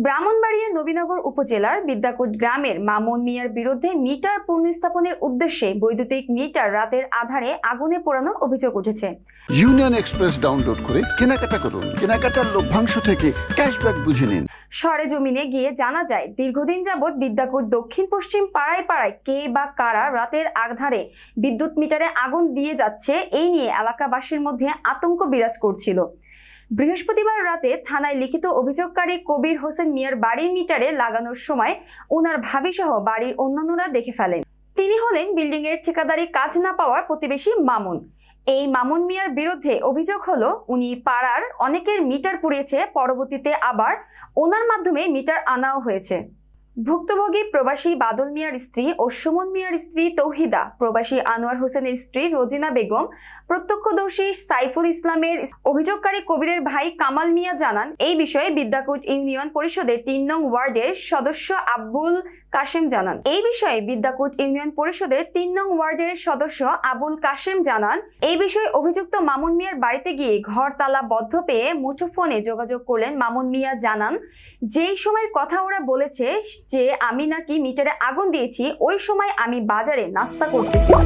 ব্রাহ্মণবাড়িয়া নবীনগর উপজেলার বিদ্যাকুট গ্রামের মামুন মিয়ার বিরুদ্ধে মিটার পুনঃস্থাপনের উদ্দেশ্যে বৈদ্যুতিক মিটার রাতের আধারে আগুনে পোড়ানোর অভিযোগ উঠেছে। ইউনিয়ন এক্সপ্রেস ডাউনলোড করে কেনাকাটা করুন, কেনাকাটার লভ্যাংশ থেকে ক্যাশব্যাক বুঝে নিন। সরেজমিনে গিয়ে জানা যায়, দীর্ঘদিন যাবৎ বিদ্যাকুট দক্ষিণ পশ্চিম পাড়ায় পাড়ায় কে বা কারা রাতের আধারে বিদ্যুৎ মিটারে আগুন দিয়ে যাচ্ছে, এই নিয়ে এলাকাবাসীর মধ্যে আতঙ্ক বিরাজ করছিল। বৃহস্পতিবার রাতে থানায় লিখিত অভিযোগকারী কবির হোসেন মিয়ার বাড়ির মিটারে লাগানোর সময় ওনার ভাবিসহ বাড়ির অন্যান্যরা দেখে ফেলেন। তিনি হলেন বিল্ডিং এর ঠিকাদারি কাজ না পাওয়ার প্রতিবেশী মামুন। এই মামুন মিয়ার বিরুদ্ধে অভিযোগ হলো, উনি পাড়ার অনেকের মিটার পুড়িয়েছে, পরবর্তীতে আবার ওনার মাধ্যমে মিটার আনাও হয়েছে। ভুক্তভোগী প্রবাসী বাদল মিয়ার স্ত্রী ও সুমন মিয়ার স্ত্রী তৌহিদা, প্রবাসী আনোয়ার হোসেনের স্ত্রী রোজিনা বেগম, প্রত্যক্ষদর্শী সাইফুল ইসলামের অভিযোগকারী কবিরের ভাই কামাল মিয়া জানান, এই বিষয়ে বিদ্যাকুট ইউনিয়ন পরিষদের ৩ নং ওয়ার্ডের সদস্য আবুল কাশেম জানান। এই বিষয়ে অভিযুক্ত মামুন মিয়ার বাড়িতে গিয়ে ঘর তালা বদ্ধ পেয়ে মুঠোফোনে যোগাযোগ করলেন। মামুন মিয়া জানান, যেই সময়ের কথা ওরা বলেছে যে আমি নাকি মিটারে আগুন দিয়েছি, ওই সময় আমি বাজারে নাস্তা করতেছিলাম।